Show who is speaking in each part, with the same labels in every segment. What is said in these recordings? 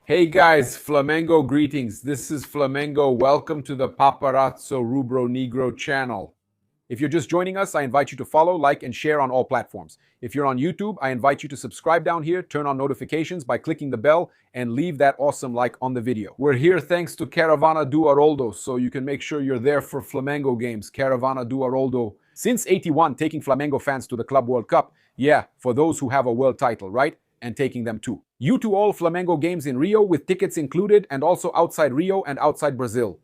Speaker 1: Hey guys, Flamengo greetings. This is Flamengo. Welcome to the Paparazzo Rubro Negro channel. If you're just joining us, I invite you to follow, like, and share on all platforms. If you're on YouTube, I invite you to subscribe down here, turn on notifications by clicking the bell, and leave that awesome like on the video. We're here thanks to Caravana do Haroldo, so you can make sure you're there for Flamengo games. Caravana do Haroldo. Since 81, taking Flamengo fans to the Club World Cup. Yeah, for those who have a world title, right? And taking them too. You to all Flamengo games in Rio with tickets included and also outside Rio and outside Brazil.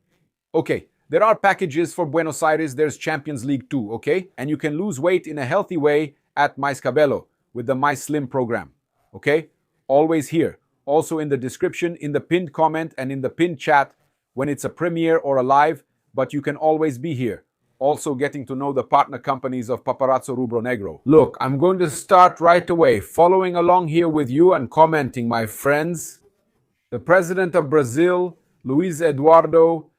Speaker 1: Okay, there are packages for Buenos Aires, there's Champions League too, okay? And you can lose weight in a healthy way at Mais Cabello with the My Slim program, okay? Always here. Also in the description, in the pinned comment, and in the pinned chat when it's a premiere or a live, but you can always be here. Also getting to know the partner companies of Paparazzo Rubro Negro. Look, I'm going to start right away, following along here with you and commenting, my friends. The president of Brazil, Luiz Eduardo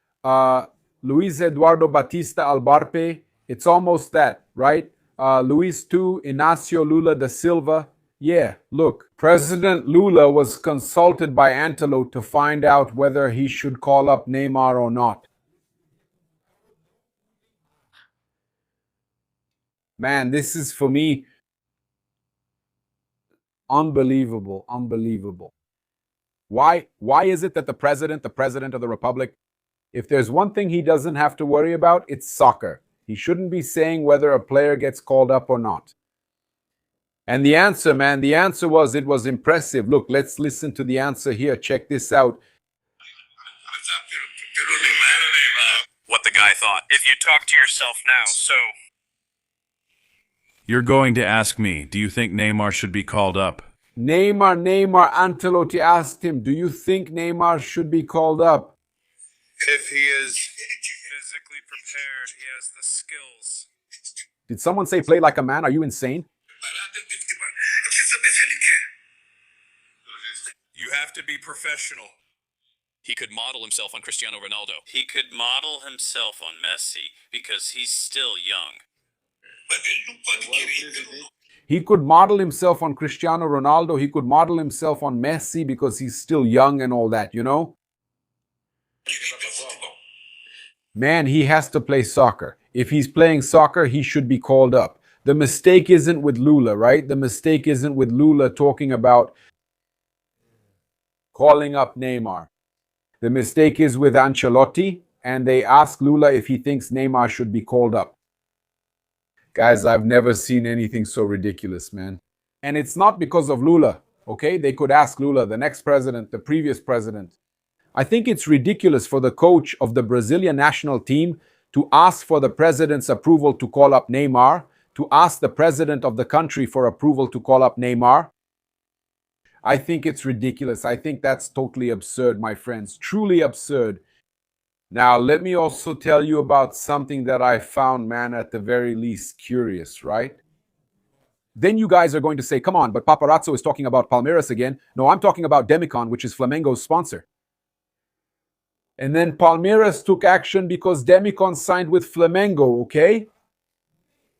Speaker 1: Batista Albarpe. It's almost that, right? Luiz too, Inácio Lula da Silva. Yeah, look, President Lula was consulted by Ancelotti to find out whether he should call up Neymar or not. Man, this is for me unbelievable, unbelievable. Why is it that the president of the republic, if there's one thing he doesn't have to worry about, it's soccer. He shouldn't be saying whether a player gets called up or not. And the answer, man, the answer was, it was impressive. Look, let's listen to the answer here. Check this out.
Speaker 2: What the guy thought. If you talk to yourself now, so...
Speaker 3: You're going to ask me, do you think Neymar should be called up?
Speaker 1: Neymar, Ancelotti asked him, do you think Neymar should be called up?
Speaker 2: If he is physically prepared, he has the skills.
Speaker 1: Did someone say play like a man? Are you insane?
Speaker 2: You have to be professional. He could model himself on Cristiano Ronaldo.
Speaker 4: He could model himself on Messi because he's still young.
Speaker 1: He could model himself on Cristiano Ronaldo. He could model himself on Messi because he's still young and all that, you know? Man, he has to play soccer. If he's playing soccer, he should be called up. The mistake isn't with Lula, right? The mistake isn't with Lula talking about calling up Neymar. The mistake is with Ancelotti, and they ask Lula if he thinks Neymar should be called up. Guys, I've never seen anything so ridiculous, man. And it's not because of Lula, okay? They could ask Lula, the next president, the previous president. I think it's ridiculous for the coach of the Brazilian national team to ask for the president's approval to call up Neymar, to ask the president of the country for approval to call up Neymar. I think it's ridiculous. I think that's totally absurd, my friends. Truly absurd. Now, let me also tell you about something that I found, man, at the very least curious, right? Then you guys are going to say, come on, but Paparazzo is talking about Palmeiras again. No, I'm talking about Demicon, which is Flamengo's sponsor. And then Palmeiras took action because Demicon signed with Flamengo, okay?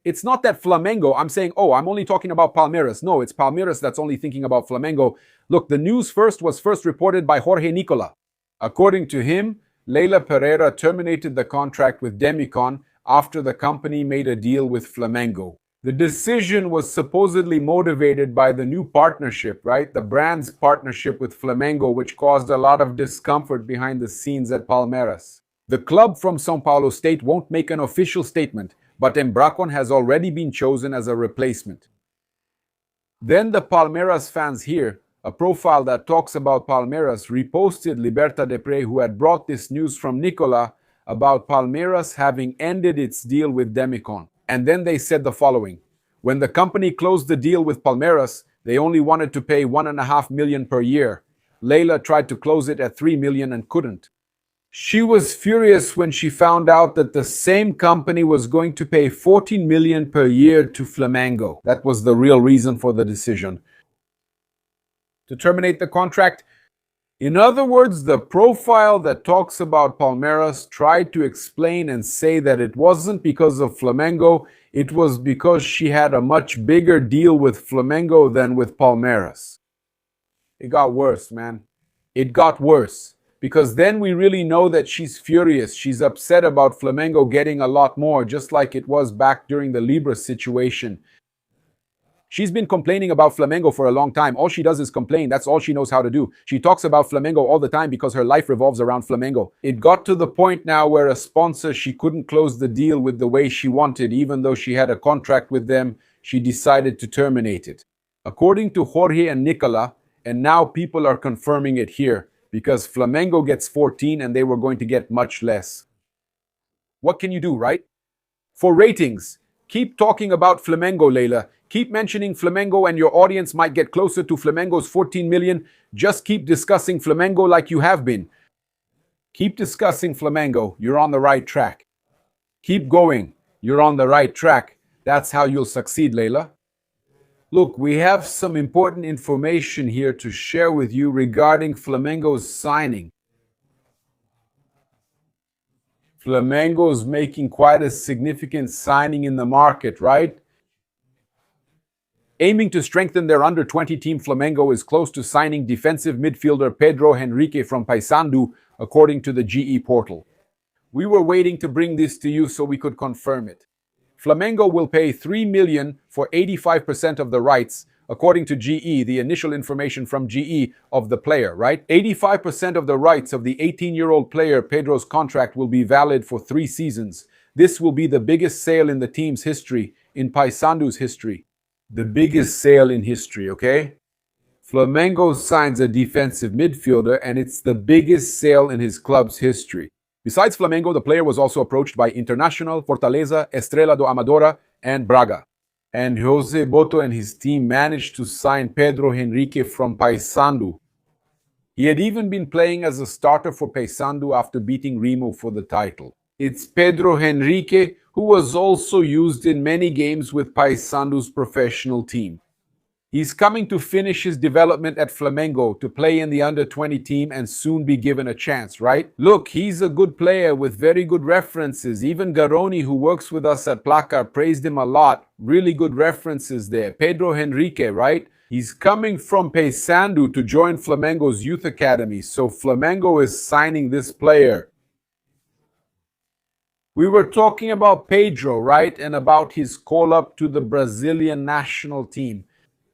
Speaker 1: It's not that Flamengo, I'm saying, oh, I'm only talking about Palmeiras. No, it's Palmeiras that's only thinking about Flamengo. Look, the news was first reported by Jorge Nicola. According to him, Leila Pereira terminated the contract with Demicon after the company made a deal with Flamengo. The decision was supposedly motivated by the new partnership, right? The brand's partnership with Flamengo, which caused a lot of discomfort behind the scenes at Palmeiras. The club from São Paulo State won't make an official statement, but Embracon has already been chosen as a replacement. Then the Palmeiras fans here, a profile that talks about Palmeiras, reposted Liberta Depre, who had brought this news from Nicola about Palmeiras having ended its deal with Demicon. And then they said the following. When the company closed the deal with Palmeiras, they only wanted to pay $1.5 million per year. Leila tried to close it at $3 million and couldn't. She was furious when she found out that the same company was going to pay $14 million per year to Flamengo. That was the real reason for the decision. To terminate the contract. In other words, the profile that talks about Palmeiras tried to explain and say that it wasn't because of Flamengo, it was because she had a much bigger deal with Flamengo than with Palmeiras. It got worse, man. It got worse, because then we really know that she's furious. She's upset about Flamengo getting a lot more, just like it was back during the Libra situation. She's been complaining about Flamengo for a long time. All she does is complain. That's all she knows how to do. She talks about Flamengo all the time because her life revolves around Flamengo. It got to the point now where a sponsor, she couldn't close the deal with the way she wanted. Even though she had a contract with them, she decided to terminate it. According to Jorge and Nicola, and now people are confirming it here, because Flamengo gets 14 and they were going to get much less. What can you do, right? For ratings, keep talking about Flamengo, Leila. Keep mentioning Flamengo and your audience might get closer to Flamengo's 14 million. Just keep discussing Flamengo like you have been. Keep discussing Flamengo. You're on the right track. Keep going. You're on the right track. That's how you'll succeed, Leila. Look, we have some important information here to share with you regarding Flamengo's signing. Flamengo's making quite a significant signing in the market, right? Aiming to strengthen their under-20 team, Flamengo is close to signing defensive midfielder Pedro Henrique from Paysandu, according to the GE portal. We were waiting to bring this to you so we could confirm it. Flamengo will pay $3 million for 85% of the rights, according to GE, the initial information from GE of the player, right? 85% of the rights of the 18-year-old player Pedro's contract will be valid for 3 seasons. This will be the biggest sale in the team's history, in Paysandu's history. The biggest sale in history, okay? Flamengo signs a defensive midfielder, and it's the biggest sale in his club's history. Besides Flamengo, the player was also approached by Internacional, Fortaleza, Estrela do Amadora, and Braga. And Jose Boto and his team managed to sign Pedro Henrique from Paysandu. He had even been playing as a starter for Paysandu after beating Remo for the title. It's Pedro Henrique, who was also used in many games with Paysandu's professional team. He's coming to finish his development at Flamengo to play in the under-20 team and soon be given a chance, right? Look, he's a good player with very good references. Even Garoni, who works with us at Placar, praised him a lot. Really good references there. Pedro Henrique, right? He's coming from Paysandu to join Flamengo's youth academy, so Flamengo is signing this player. We were talking about Pedro, right? And about his call-up to the Brazilian national team.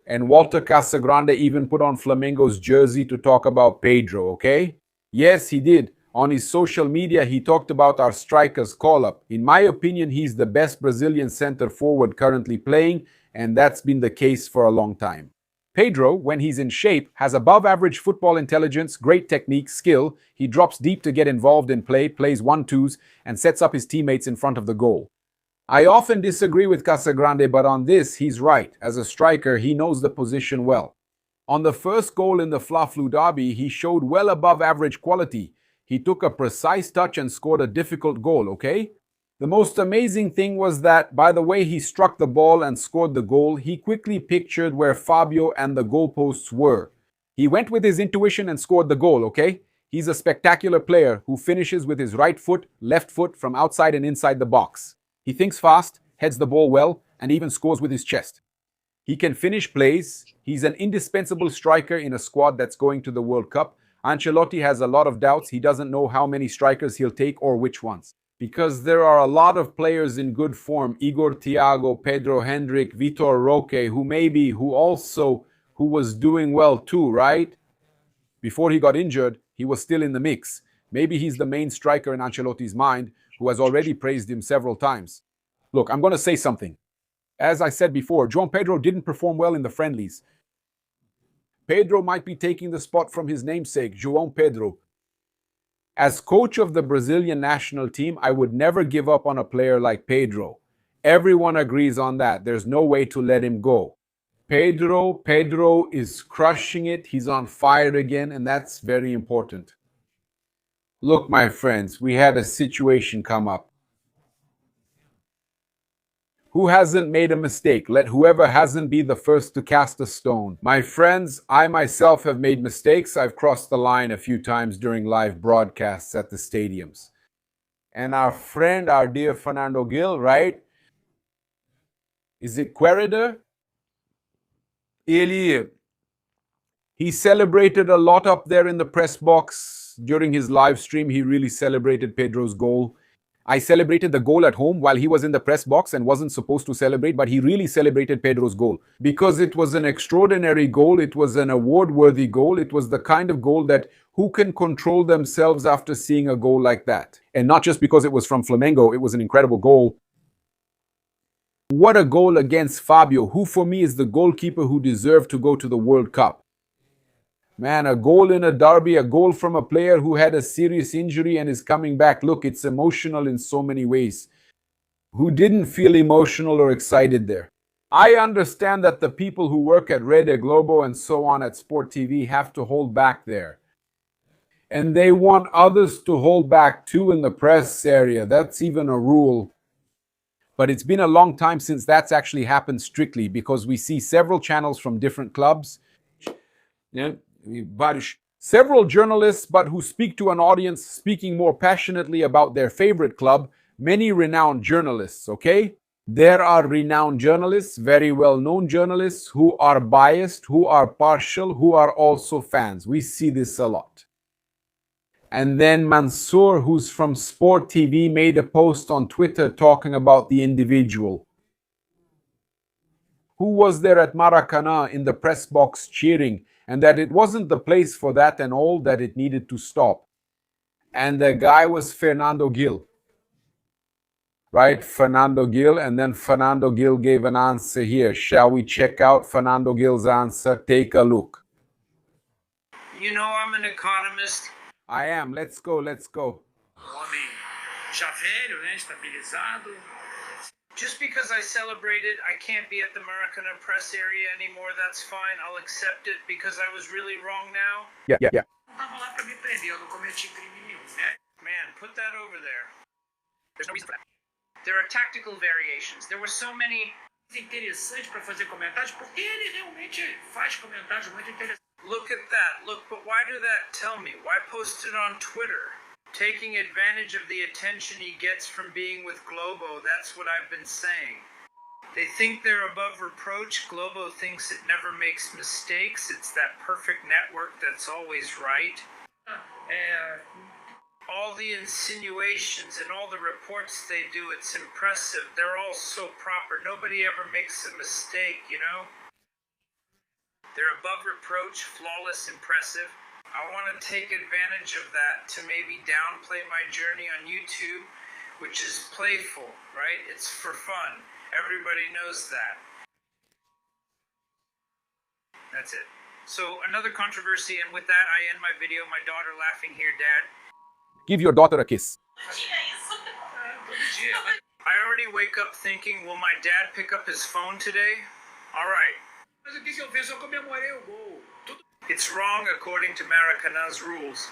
Speaker 1: And Walter Casagrande even put on Flamengo's jersey to talk about Pedro, okay? Yes, he did. On his social media, he talked about our striker's call-up. In my opinion, he's the best Brazilian center forward currently playing, and that's been the case for a long time. Pedro, when he's in shape, has above-average football intelligence, great technique, skill. He drops deep to get involved in play, plays 1-2s, and sets up his teammates in front of the goal. I often disagree with Casagrande, but on this, he's right. As a striker, he knows the position well. On the first goal in the Fla-Flu derby, he showed well above average quality. He took a precise touch and scored a difficult goal, okay? The most amazing thing was that, by the way he struck the ball and scored the goal, he quickly pictured where Fabio and the goalposts were. He went with his intuition and scored the goal, okay? He's a spectacular player who finishes with his right foot, left foot from outside and inside the box. He thinks fast, heads the ball well, and even scores with his chest. He can finish plays. He's an indispensable striker in a squad that's going to the World Cup. Ancelotti has a lot of doubts. He doesn't know how many strikers he'll take or which ones. Because there are a lot of players in good form. Igor Thiago, Pedro Henrique, Vitor Roque, who was doing well too, right? Before he got injured, he was still in the mix. Maybe he's the main striker in Ancelotti's mind, who has already praised him several times. Look, I'm going to say something. As I said before, João Pedro didn't perform well in the friendlies. Pedro might be taking the spot from his namesake, João Pedro. As coach of the Brazilian national team, I would never give up on a player like Pedro. Everyone agrees on that. There's no way to let him go. Pedro is crushing it. He's on fire again, and that's very important. Look, my friends, we had a situation come up. Who hasn't made a mistake? Let whoever hasn't be the first to cast a stone. My friends, I myself have made mistakes. I've crossed the line a few times during live broadcasts at the stadiums. And our friend, our dear Fernando Gil, right? Is it Querida? He celebrated a lot up there in the press box during his live stream. He really celebrated Pedro's goal. I celebrated the goal at home while he was in the press box and wasn't supposed to celebrate, but he really celebrated Pedro's goal because it was an extraordinary goal. It was an award-worthy goal. It was the kind of goal that who can control themselves after seeing a goal like that? And not just because it was from Flamengo, it was an incredible goal. What a goal against Fabio, who for me is the goalkeeper who deserved to go to the World Cup. Man, a goal in a derby, a goal from a player who had a serious injury and is coming back. Look, it's emotional in so many ways. Who didn't feel emotional or excited there? I understand that the people who work at Rede Globo and so on at Sport TV have to hold back there. And they want others to hold back too in the press area. That's even a rule. But it's been a long time since that's actually happened strictly because we see several channels from different clubs. Yeah. Several journalists, but who speak to an audience speaking more passionately about their favorite club, many renowned journalists, okay? There are renowned journalists, very well-known journalists who are biased, who are partial, who are also fans. We see this a lot. And then Mansour, who's from Sport TV, made a post on Twitter talking about the individual. Who was there at Maracanã in the press box cheering, and that it wasn't the place for that and all, that it needed to stop. And the guy was Fernando Gil. Right? Fernando Gil, and then Fernando Gil gave an answer here. Shall we check out Fernando Gil's answer? Take a look.
Speaker 5: You know I'm an economist.
Speaker 1: I am. Let's go, let's go.
Speaker 5: Homem já velho, né? Estabilizado. Just because I celebrated, I can't be at the Maracanã press area anymore. That's fine. I'll accept it because I was really wrong now.
Speaker 1: Yeah.
Speaker 5: Não tava lá pra me prender, eu não cometi crime nenhum, né? Man, put that over there. There's no reason for that. There are tactical variations. There were so many. Interessante para fazer comentários, porque ele realmente faz comentários muito interessantes. Look at that. Look, but why do that tell me? Why post it on Twitter? Taking advantage of the attention he gets from being with Globo, that's what I've been saying. They think they're above reproach. Globo thinks it never makes mistakes. It's that perfect network that's always right. All the insinuations and all the reports they do, it's impressive. They're all so proper. Nobody ever makes a mistake, you know? They're above reproach, flawless, impressive. I want to take advantage of that to maybe downplay my journey on YouTube, which is playful, right? It's for fun. Everybody knows that. That's it. So another controversy, and with that I end my video. My daughter laughing here, Dad.
Speaker 1: Give your daughter a kiss.
Speaker 5: I already wake up thinking, will my dad pick up his phone today? All right. Mas o que eu fiz? Eu comemorei o gol. It's wrong according to Maracanã's rules.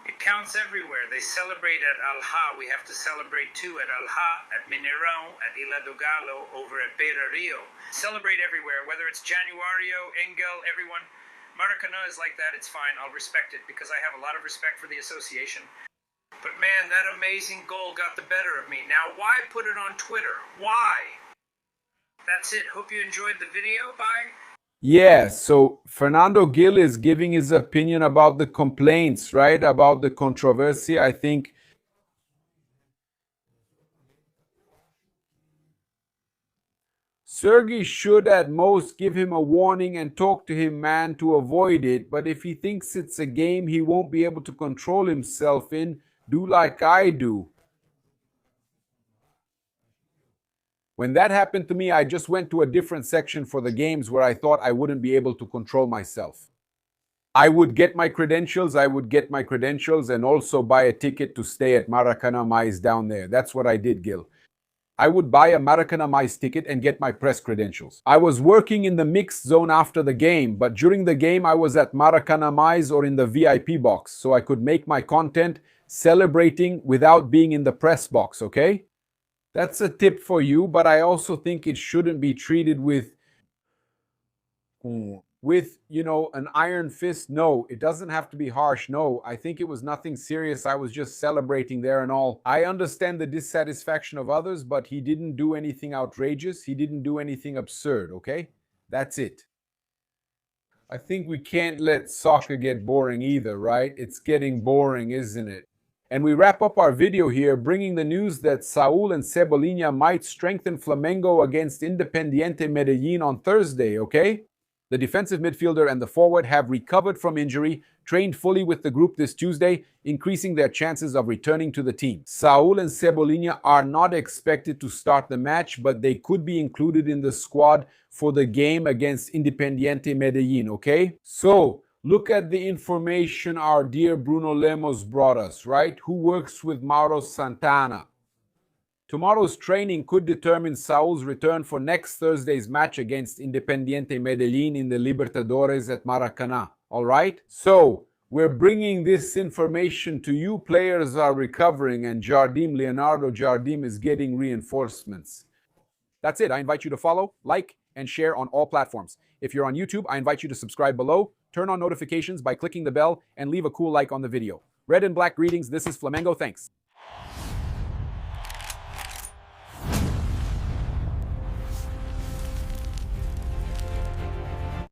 Speaker 5: It counts everywhere. They celebrate at Alha. We have to celebrate too at Alha, at Mineirão, at Ilha do Galo, over at Beira Rio. Celebrate everywhere, whether it's Januario, Engel, everyone. Maracanã is like that. It's fine. I'll respect it because I have a lot of respect for the association. But man, that amazing goal got the better of me. Now, why put it on Twitter? Why? That's it. Hope you enjoyed the video. Bye.
Speaker 1: Yeah, so Fernando Gil is giving his opinion about the complaints, right? About the controversy. I think Sergey should at most give him a warning and talk to him, man, to avoid it. But if he thinks it's a game he won't be able to control himself in, do like I do. When that happened to me, I just went to a different section for the games where I thought I wouldn't be able to control myself. I would get my credentials, and also buy a ticket to stay at Maracanã Mais down there. That's what I did, Gil. I would buy a Maracanã Mais ticket and get my press credentials. I was working in the mixed zone after the game, but during the game I was at Maracanã Mais or in the VIP box, so I could make my content celebrating without being in the press box, okay? That's a tip for you, but I also think it shouldn't be treated with, an iron fist. No, it doesn't have to be harsh. No, I think it was nothing serious. I was just celebrating there and all. I understand the dissatisfaction of others, but he didn't do anything outrageous. He didn't do anything absurd, okay? That's it. I think we can't let soccer get boring either, right? It's getting boring, isn't it? And we wrap up our video here bringing the news that Saul and Cebolinha might strengthen Flamengo against Independiente Medellin on Thursday, okay? The defensive midfielder and the forward have recovered from injury, trained fully with the group this Tuesday, increasing their chances of returning to the team. Saul and Cebolinha are not expected to start the match, but they could be included in the squad for the game against Independiente Medellin, okay? So, look at the information our dear Bruno Lemos brought us, right? Who works with Mauro Santana. Tomorrow's training could determine Saul's return for next Thursday's match against Independiente Medellin in the Libertadores at Maracanã. All right? So, we're bringing this information to you. Players are recovering and Leonardo Jardim is getting reinforcements. That's it. I invite you to follow, like, and share on all platforms. If you're on YouTube, I invite you to subscribe below, turn on notifications by clicking the bell, and leave a cool like on the video. Red and black greetings. This is Flamengo. Thanks.